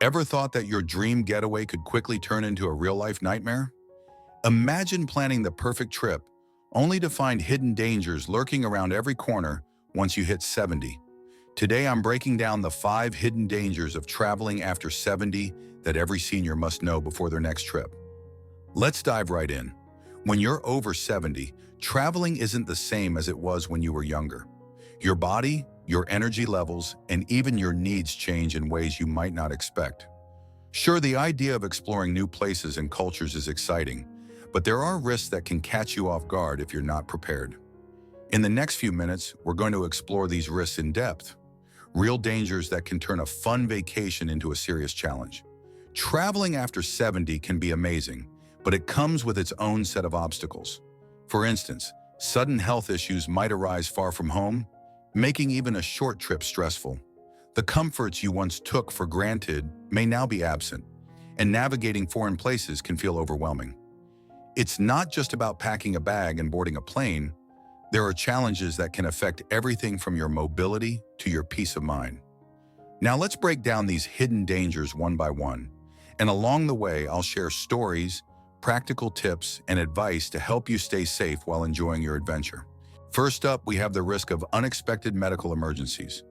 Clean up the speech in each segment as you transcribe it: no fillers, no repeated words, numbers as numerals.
Ever thought that your dream getaway could quickly turn into a real-life nightmare? Imagine planning the perfect trip, only to find hidden dangers lurking around every corner once you hit 70. Today I'm breaking down the 5 hidden dangers of traveling after 70 that every senior must know before their next trip. Let's dive right in. When you're over 70, traveling isn't the same as it was when you were younger. Your body, your energy levels, and even your needs change in ways you might not expect. Sure, the idea of exploring new places and cultures is exciting, but there are risks that can catch you off guard if you're not prepared. In the next few minutes, we're going to explore these risks in depth. Real dangers that can turn a fun vacation into a serious challenge. Traveling after 70 can be amazing, but it comes with its own set of obstacles. For instance, sudden health issues might arise far from home, making even a short trip stressful. The comforts you once took for granted may now be absent, and navigating foreign places can feel overwhelming. It's not just about packing a bag and boarding a plane. There are challenges that can affect everything from your mobility to your peace of mind. Now let's break down these hidden dangers one by one, and along the way I'll share stories, practical tips, and advice to help you stay safe while enjoying your adventure. First up, we have the risk of unexpected medical emergencies.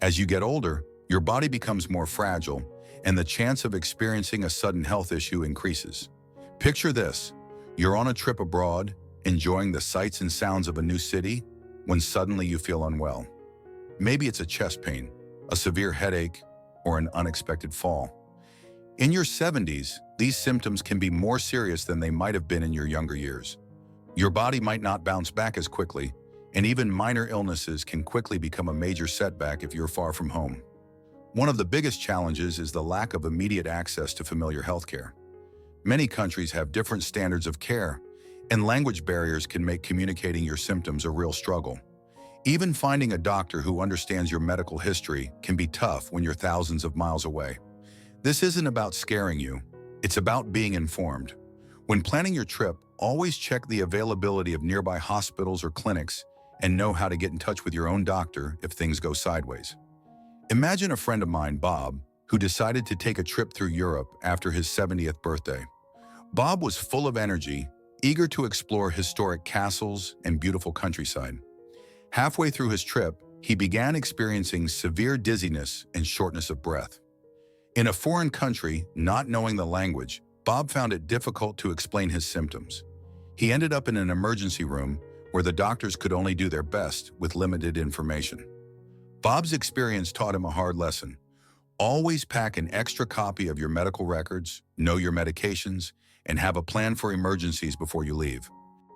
As you get older, your body becomes more fragile, and the chance of experiencing a sudden health issue increases. Picture this: you're on a trip abroad, enjoying the sights and sounds of a new city, when suddenly you feel unwell. Maybe it's a chest pain, a severe headache, or an unexpected fall. In your 70s, these symptoms can be more serious than they might have been in your younger years. Your body might not bounce back as quickly, and even minor illnesses can quickly become a major setback if you're far from home. One of the biggest challenges is the lack of immediate access to familiar healthcare. Many countries have different standards of care, and language barriers can make communicating your symptoms a real struggle. Even finding a doctor who understands your medical history can be tough when you're thousands of miles away. This isn't about scaring you, it's about being informed. When planning your trip, always check the availability of nearby hospitals or clinics and know how to get in touch with your own doctor if things go sideways. Imagine a friend of mine, Bob, who decided to take a trip through Europe after his 70th birthday. Bob was full of energy, eager to explore historic castles and beautiful countryside. Halfway through his trip, he began experiencing severe dizziness and shortness of breath. In a foreign country, not knowing the language, Bob found it difficult to explain his symptoms. He ended up in an emergency room where the doctors could only do their best with limited information. Bob's experience taught him a hard lesson. Always pack an extra copy of your medical records, know your medications, and have a plan for emergencies before you leave.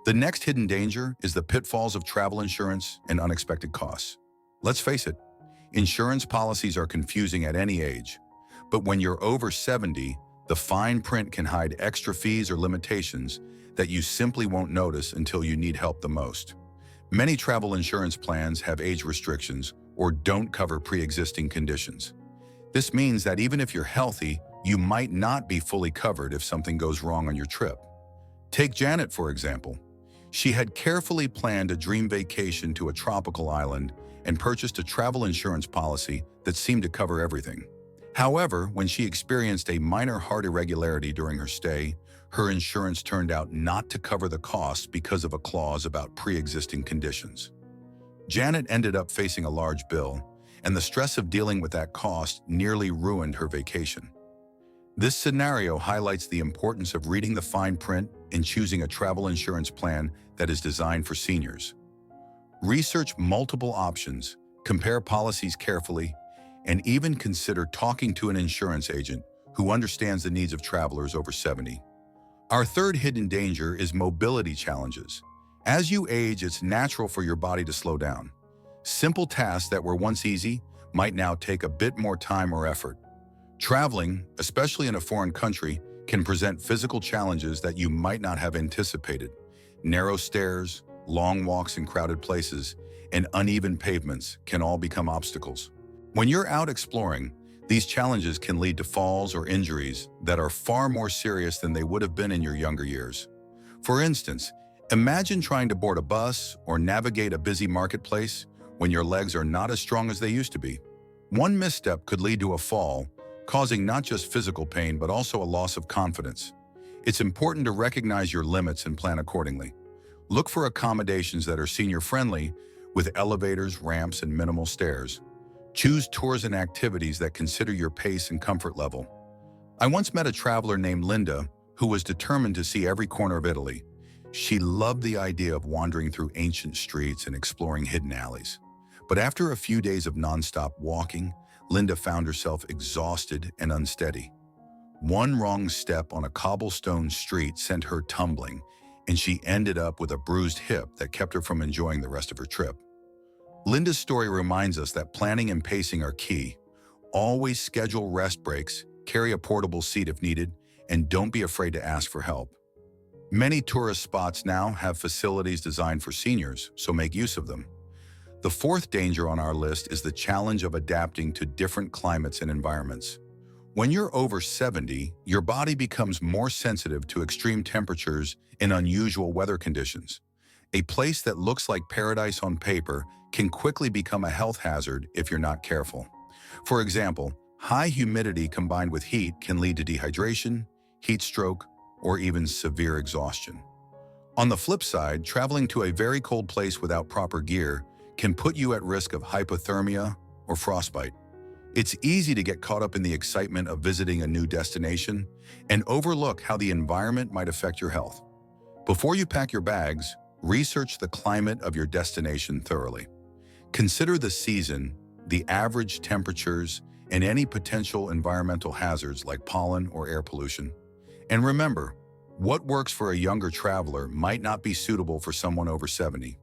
The next hidden danger is the pitfalls of travel insurance and unexpected costs. Let's face it, insurance policies are confusing at any age. But when you're over 70, the fine print can hide extra fees or limitations that you simply won't notice until you need help the most. Many travel insurance plans have age restrictions or don't cover pre-existing conditions. This means that even if you're healthy, you might not be fully covered if something goes wrong on your trip. Take Janet, for example. She had carefully planned a dream vacation to a tropical island and purchased a travel insurance policy that seemed to cover everything. However, when she experienced a minor heart irregularity during her stay, her insurance turned out not to cover the costs because of a clause about pre-existing conditions. Janet ended up facing a large bill, and the stress of dealing with that cost nearly ruined her vacation. This scenario highlights the importance of reading the fine print and choosing a travel insurance plan that is designed for seniors. Research multiple options, compare policies carefully, and even consider talking to an insurance agent who understands the needs of travelers over 70. Our third hidden danger is mobility challenges. As you age, it's natural for your body to slow down. Simple tasks that were once easy might now take a bit more time or effort. Traveling, especially in a foreign country, can present physical challenges that you might not have anticipated. Narrow stairs, long walks in crowded places, and uneven pavements can all become obstacles. When you're out exploring, these challenges can lead to falls or injuries that are far more serious than they would have been in your younger years. For instance, imagine trying to board a bus or navigate a busy marketplace when your legs are not as strong as they used to be. One misstep could lead to a fall, causing not just physical pain but also a loss of confidence. It's important to recognize your limits and plan accordingly. Look for accommodations that are senior-friendly with elevators, ramps, and minimal stairs. Choose tours and activities that consider your pace and comfort level. I once met a traveler named Linda who was determined to see every corner of Italy. She loved the idea of wandering through ancient streets and exploring hidden alleys. But after a few days of nonstop walking, Linda found herself exhausted and unsteady. One wrong step on a cobblestone street sent her tumbling, and she ended up with a bruised hip that kept her from enjoying the rest of her trip. Linda's story reminds us that planning and pacing are key. Always schedule rest breaks, carry a portable seat if needed, and don't be afraid to ask for help. Many tourist spots now have facilities designed for seniors, so make use of them. The fourth danger on our list is the challenge of adapting to different climates and environments. When you're over 70, your body becomes more sensitive to extreme temperatures and unusual weather conditions. A place that looks like paradise on paper can quickly become a health hazard if you're not careful. For example, high humidity combined with heat can lead to dehydration, heat stroke, or even severe exhaustion. On the flip side, traveling to a very cold place without proper gear can put you at risk of hypothermia or frostbite. It's easy to get caught up in the excitement of visiting a new destination and overlook how the environment might affect your health. Before you pack your bags, research the climate of your destination thoroughly. Consider the season, the average temperatures, and any potential environmental hazards like pollen or air pollution. And remember, what works for a younger traveler might not be suitable for someone over 70.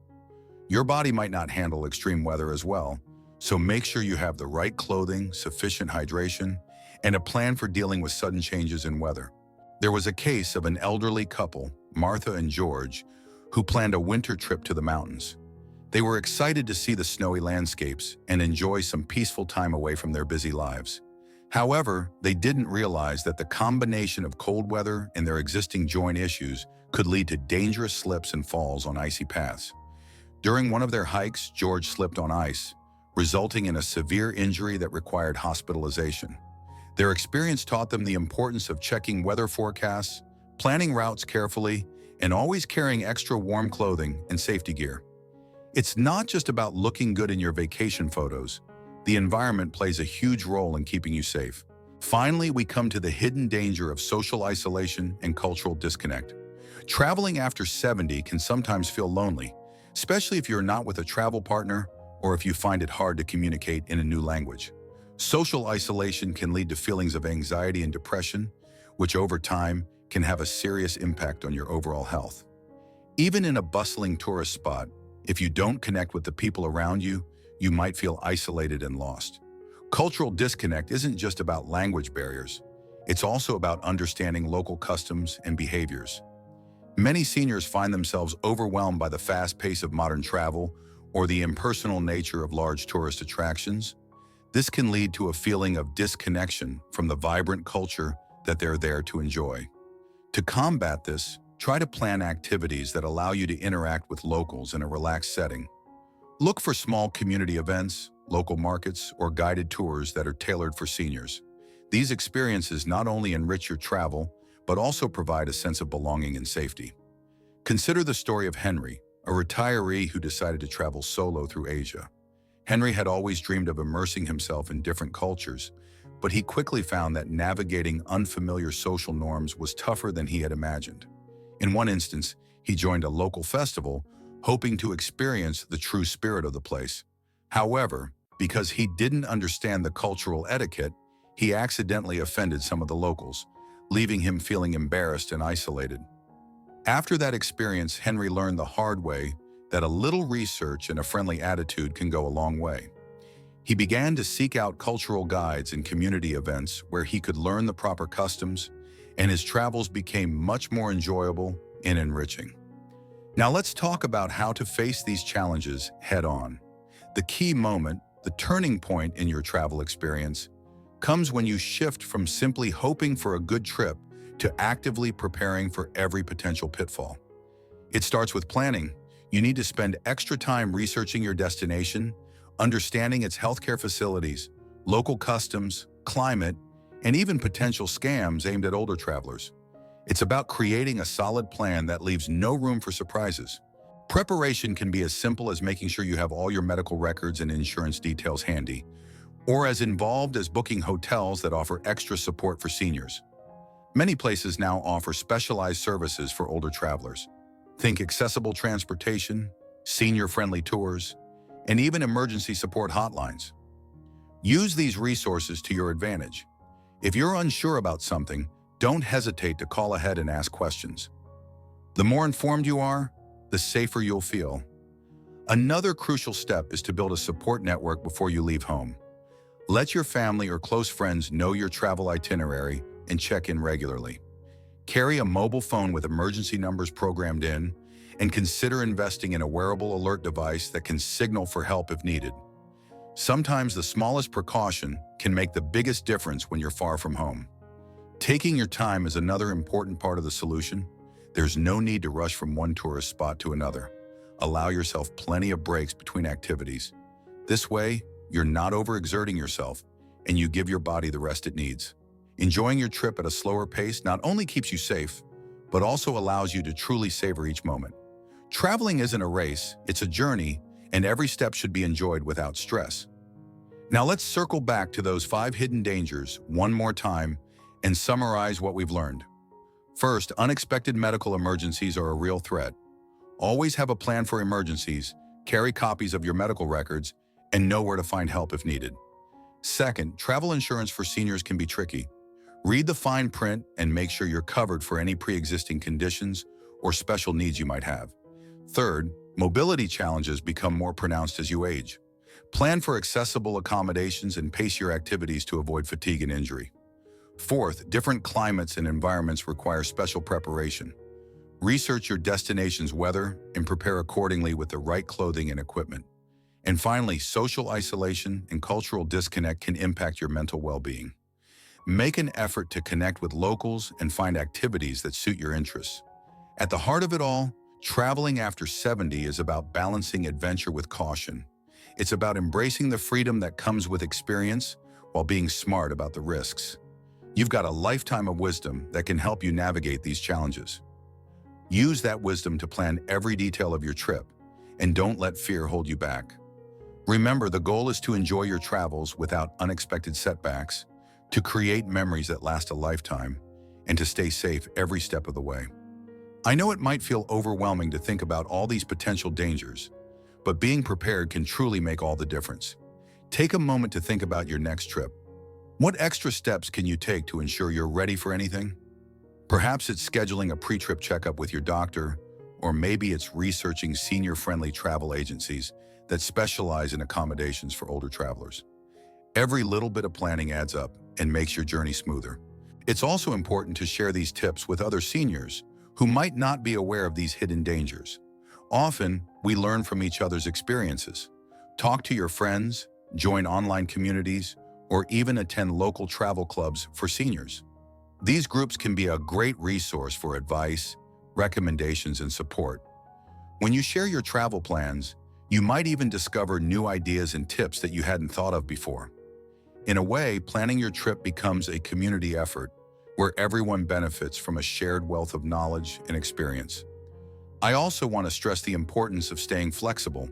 Your body might not handle extreme weather as well, so make sure you have the right clothing, sufficient hydration, and a plan for dealing with sudden changes in weather. There was a case of an elderly couple, Martha and George, who planned a winter trip to the mountains. They were excited to see the snowy landscapes and enjoy some peaceful time away from their busy lives. However, they didn't realize that the combination of cold weather and their existing joint issues could lead to dangerous slips and falls on icy paths. During one of their hikes, George slipped on ice, resulting in a severe injury that required hospitalization. Their experience taught them the importance of checking weather forecasts, planning routes carefully, and always carrying extra warm clothing and safety gear. It's not just about looking good in your vacation photos. The environment plays a huge role in keeping you safe. Finally, we come to the hidden danger of social isolation and cultural disconnect. Traveling after 70 can sometimes feel lonely, especially if you're not with a travel partner or if you find it hard to communicate in a new language. Social isolation can lead to feelings of anxiety and depression, which over time can have a serious impact on your overall health. Even in a bustling tourist spot, if you don't connect with the people around you, you might feel isolated and lost. Cultural disconnect isn't just about language barriers. It's also about understanding local customs and behaviors. Many seniors find themselves overwhelmed by the fast pace of modern travel or the impersonal nature of large tourist attractions. This can lead to a feeling of disconnection from the vibrant culture that they're there to enjoy. To combat this, try to plan activities that allow you to interact with locals in a relaxed setting. Look for small community events, local markets, or guided tours that are tailored for seniors. These experiences not only enrich your travel, but also provide a sense of belonging and safety. Consider the story of Henry, a retiree who decided to travel solo through Asia. Henry had always dreamed of immersing himself in different cultures, but he quickly found that navigating unfamiliar social norms was tougher than he had imagined. In one instance, he joined a local festival, hoping to experience the true spirit of the place. However, because he didn't understand the cultural etiquette, he accidentally offended some of the locals, leaving him feeling embarrassed and isolated. After that experience, Henry learned the hard way that a little research and a friendly attitude can go a long way. He began to seek out cultural guides and community events where he could learn the proper customs, and his travels became much more enjoyable and enriching. Now let's talk about how to face these challenges head-on. The key moment, the turning point in your travel experience, comes when you shift from simply hoping for a good trip to actively preparing for every potential pitfall. It starts with planning. You need to spend extra time researching your destination, understanding its healthcare facilities, local customs, climate, and even potential scams aimed at older travelers. It's about creating a solid plan that leaves no room for surprises. Preparation can be as simple as making sure you have all your medical records and insurance details handy, or as involved as booking hotels that offer extra support for seniors. Many places now offer specialized services for older travelers. Think accessible transportation, senior-friendly tours, and even emergency support hotlines. Use these resources to your advantage. If you're unsure about something, don't hesitate to call ahead and ask questions. The more informed you are, the safer you'll feel. Another crucial step is to build a support network before you leave home. Let your family or close friends know your travel itinerary and check in regularly. Carry a mobile phone with emergency numbers programmed in, and consider investing in a wearable alert device that can signal for help if needed. Sometimes the smallest precaution can make the biggest difference when you're far from home. Taking your time is another important part of the solution. There's no need to rush from one tourist spot to another. Allow yourself plenty of breaks between activities. This way, you're not overexerting yourself, and you give your body the rest it needs. Enjoying your trip at a slower pace not only keeps you safe, but also allows you to truly savor each moment. Traveling isn't a race, it's a journey, and every step should be enjoyed without stress. Now let's circle back to those 5 hidden dangers one more time and summarize what we've learned. First, unexpected medical emergencies are a real threat. Always have a plan for emergencies, carry copies of your medical records, and know where to find help if needed. Second, travel insurance for seniors can be tricky. Read the fine print and make sure you're covered for any pre-existing conditions or special needs you might have. Third, mobility challenges become more pronounced as you age. Plan for accessible accommodations and pace your activities to avoid fatigue and injury. Fourth, different climates and environments require special preparation. Research your destination's weather and prepare accordingly with the right clothing and equipment. And finally, social isolation and cultural disconnect can impact your mental well-being. Make an effort to connect with locals and find activities that suit your interests. At the heart of it all, traveling after 70 is about balancing adventure with caution. It's about embracing the freedom that comes with experience while being smart about the risks. You've got a lifetime of wisdom that can help you navigate these challenges. Use that wisdom to plan every detail of your trip, and don't let fear hold you back. Remember, the goal is to enjoy your travels without unexpected setbacks, to create memories that last a lifetime, and to stay safe every step of the way. I know it might feel overwhelming to think about all these potential dangers, but being prepared can truly make all the difference. Take a moment to think about your next trip. What extra steps can you take to ensure you're ready for anything? Perhaps it's scheduling a pre-trip checkup with your doctor, or maybe it's researching senior-friendly travel agencies that specialize in accommodations for older travelers. Every little bit of planning adds up and makes your journey smoother. It's also important to share these tips with other seniors who might not be aware of these hidden dangers. Often, we learn from each other's experiences. Talk to your friends, join online communities, or even attend local travel clubs for seniors. These groups can be a great resource for advice, recommendations, and support. When you share your travel plans, you might even discover new ideas and tips that you hadn't thought of before. In a way, planning your trip becomes a community effort where everyone benefits from a shared wealth of knowledge and experience. I also want to stress the importance of staying flexible.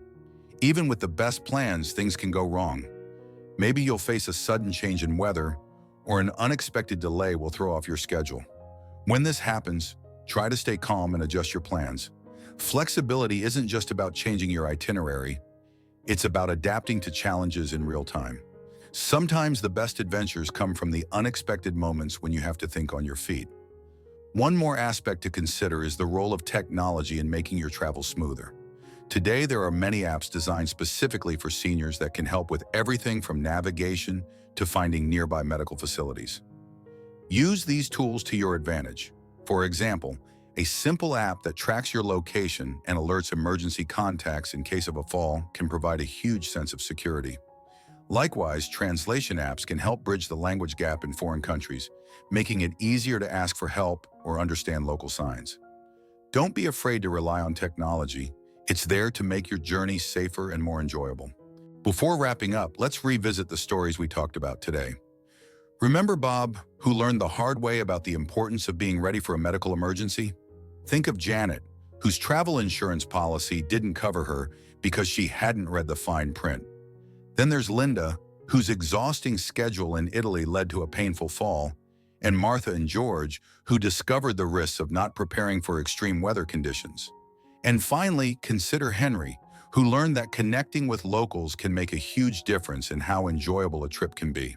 Even with the best plans, things can go wrong. Maybe you'll face a sudden change in weather, or an unexpected delay will throw off your schedule. When this happens, try to stay calm and adjust your plans. Flexibility isn't just about changing your itinerary, it's about adapting to challenges in real time. Sometimes the best adventures come from the unexpected moments when you have to think on your feet. One more aspect to consider is the role of technology in making your travel smoother. Today, there are many apps designed specifically for seniors that can help with everything from navigation to finding nearby medical facilities. Use these tools to your advantage. For example, a simple app that tracks your location and alerts emergency contacts in case of a fall can provide a huge sense of security. Likewise, translation apps can help bridge the language gap in foreign countries, making it easier to ask for help or understand local signs. Don't be afraid to rely on technology. It's there to make your journey safer and more enjoyable. Before wrapping up, let's revisit the stories we talked about today. Remember Bob, who learned the hard way about the importance of being ready for a medical emergency? Think of Janet, whose travel insurance policy didn't cover her because she hadn't read the fine print. Then there's Linda, whose exhausting schedule in Italy led to a painful fall, and Martha and George, who discovered the risks of not preparing for extreme weather conditions. And finally, consider Henry, who learned that connecting with locals can make a huge difference in how enjoyable a trip can be.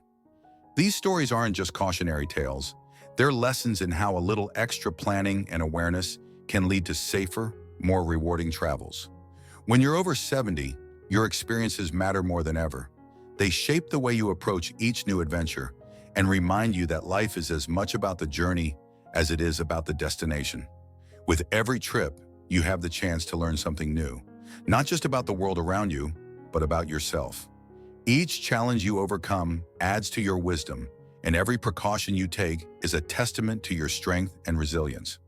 These stories aren't just cautionary tales. They're lessons in how a little extra planning and awareness can lead to safer, more rewarding travels. When you're over 70, your experiences matter more than ever. They shape the way you approach each new adventure and remind you that life is as much about the journey as it is about the destination. With every trip, you have the chance to learn something new, not just about the world around you, but about yourself. Each challenge you overcome adds to your wisdom, and every precaution you take is a testament to your strength and resilience.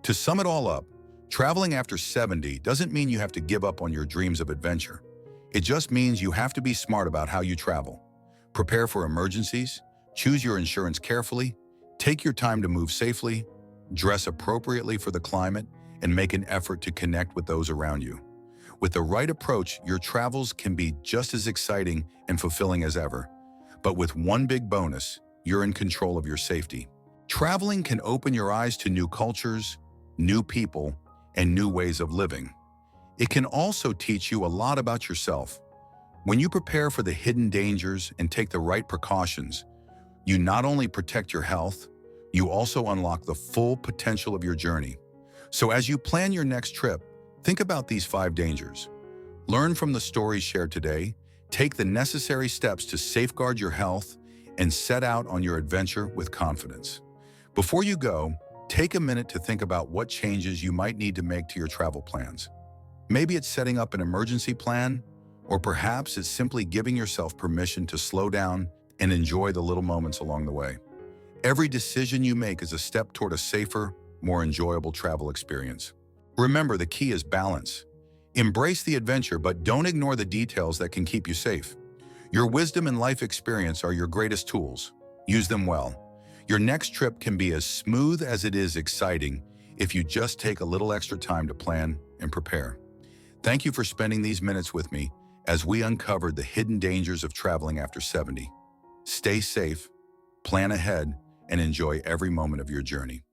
To sum it all up, traveling after 70 doesn't mean you have to give up on your dreams of adventure. It just means you have to be smart about how you travel. Prepare for emergencies, choose your insurance carefully, take your time to move safely, dress appropriately for the climate, and make an effort to connect with those around you. With the right approach, your travels can be just as exciting and fulfilling as ever. But with one big bonus, you're in control of your safety. Traveling can open your eyes to new cultures, new people, and new ways of living. It can also teach you a lot about yourself. When you prepare for the hidden dangers and take the right precautions, you not only protect your health, you also unlock the full potential of your journey. So as you plan your next trip, think about these 5 dangers. Learn from the stories shared today, take the necessary steps to safeguard your health, and set out on your adventure with confidence. Before you go, take a minute to think about what changes you might need to make to your travel plans. Maybe it's setting up an emergency plan, or perhaps it's simply giving yourself permission to slow down and enjoy the little moments along the way. Every decision you make is a step toward a safer, more enjoyable travel experience. Remember, the key is balance. Embrace the adventure, but don't ignore the details that can keep you safe. Your wisdom and life experience are your greatest tools. Use them well. Your next trip can be as smooth as it is exciting if you just take a little extra time to plan and prepare. Thank you for spending these minutes with me as we uncovered the hidden dangers of traveling after 70. Stay safe, plan ahead, and enjoy every moment of your journey.